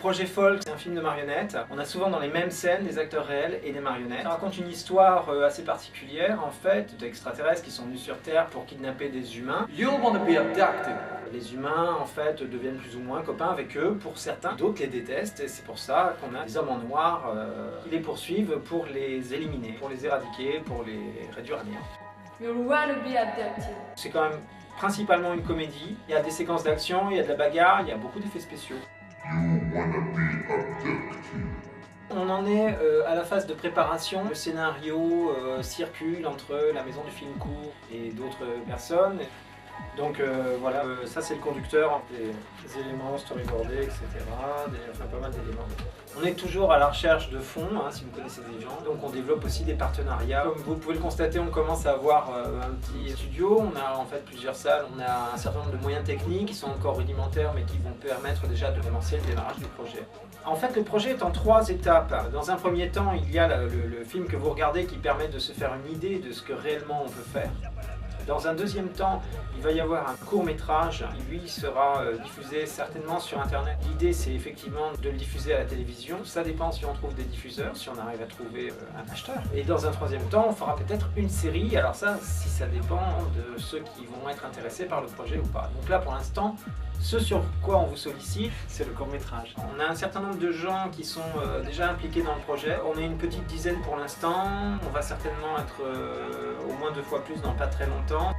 Projet Folk, c'est un film de marionnettes. On a souvent dans les mêmes scènes des acteurs réels et des marionnettes. Ça raconte une histoire assez particulière en fait, d'extraterrestres qui sont venus sur Terre pour kidnapper des humains. You'll want to be abducted. Les humains en fait deviennent plus ou moins copains avec eux pour certains, d'autres les détestent et c'est pour ça qu'on a des hommes en noir qui les poursuivent pour les éliminer, pour les éradiquer, pour les réduire à néant. You'll want to be abducted. C'est quand même principalement une comédie, il y a des séquences d'action, il y a de la bagarre, il y a beaucoup d'effets spéciaux. On en est à la phase de préparation. Le scénario circule entre la maison du film court et d'autres personnes. Donc voilà, ça c'est le conducteur, des éléments storyboardés, etc. Enfin pas mal d'éléments. On est toujours à la recherche de fonds, hein, si vous connaissez des gens. Donc on développe aussi des partenariats. Comme vous pouvez le constater, on commence à avoir un petit studio. On a en fait plusieurs salles. On a un certain nombre de moyens techniques qui sont encore rudimentaires mais qui vont permettre déjà de lancer le démarrage du projet. En fait, le projet est en 3 étapes. Dans un premier temps, il y a le film que vous regardez qui permet de se faire une idée de ce que réellement on peut faire. Dans un deuxième temps, il va y avoir un court-métrage qui lui sera diffusé certainement sur internet. L'idée c'est effectivement de le diffuser à la télévision. Ça dépend si on trouve des diffuseurs, si on arrive à trouver un acheteur. Et dans un troisième temps, on fera peut-être une série. Alors ça, si ça dépend de ceux qui vont être intéressés par le projet ou pas. Donc là pour l'instant, ce sur quoi on vous sollicite, c'est le court-métrage. On a un certain nombre de gens qui sont déjà impliqués dans le projet. On est une petite dizaine pour l'instant. On va certainement être au moins 2 fois plus dans pas très longtemps.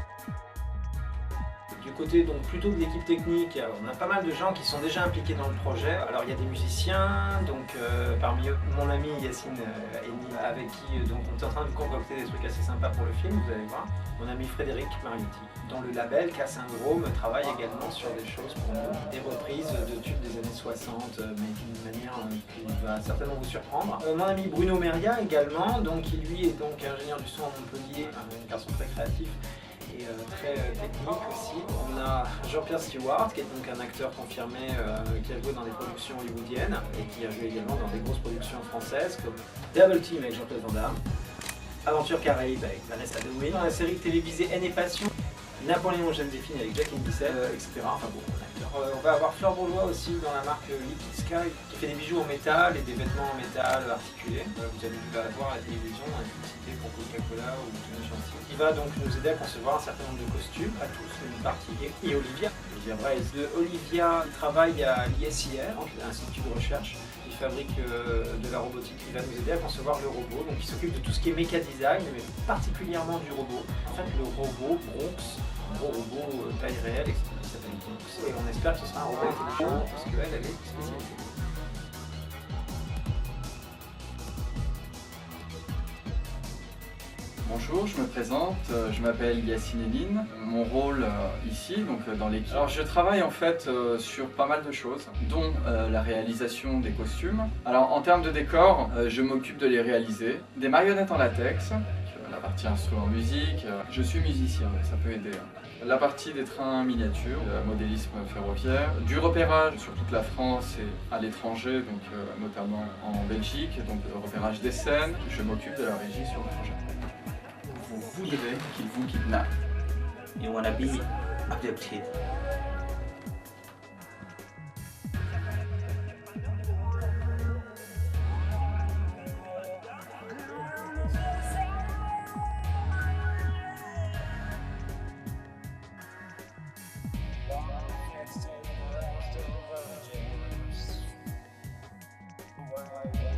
Du côté donc plutôt de l'équipe technique, on a pas mal de gens qui sont déjà impliqués dans le projet. Alors il y a des musiciens, donc parmi eux mon ami Yacine Eni, avec qui donc, on est en train de concocter des trucs assez sympas pour le film, vous allez voir. Mon ami Frédéric Mariotti, dont le label K-Syndrome travaille également sur des choses pour nous, des reprises de tubes des années 60, mais d'une manière qui va certainement vous surprendre. Mon ami Bruno Meria également, donc, qui lui est donc ingénieur du son à Montpellier, un garçon très créatif et très technique aussi. On a Jean-Pierre Stewart, qui est donc un acteur confirmé qui a joué dans des productions hollywoodiennes et qui a joué également dans des grosses productions françaises comme Double Team avec Jean-Claude Van Damme, Aventure Caraïbe avec Vanessa De Win, dans la série télévisée Haine et Passion, Napoléon Joséphine avec Jacqueline Bisset, etc. Enfin bon, on va avoir Fleur Bourlois aussi dans la marque Liquid Sky qui fait des bijoux en métal et des vêtements en métal articulés. Vous avez dû la voir à la télévision, dans une publicité pour Coca-Cola ou Johnny Chantier. Il va donc nous aider à concevoir un certain nombre de costumes, à tous, une partie. Et Olivia Braise. Olivia travaille à l'ISIR, l'Institut de recherche. Il fabrique de la robotique. Il va nous aider à concevoir le robot. Donc il s'occupe de tout ce qui est méca design, mais particulièrement du robot. En fait, le robot Bronx, un gros robot taille réelle, qui s'appelle Bronx. Et on espère que ce sera un robot intelligent, parce qu'elle est spécialisée. Bonjour, je me présente, je m'appelle Yacine Eline. Mon rôle ici, donc dans l'équipe. Alors je travaille en fait sur pas mal de choses, dont la réalisation des costumes. Alors en termes de décor, je m'occupe de les réaliser. Des marionnettes en latex, la partie instrument musique. Je suis musicien, ça peut aider. La partie des trains miniatures, modélisme ferroviaire, du repérage sur toute la France et à l'étranger, donc notamment en Belgique, donc repérage des scènes. Je m'occupe de la régie sur le projet. Vous voudrez qu'il vous kidnappe. You wanna be abducted. Wow.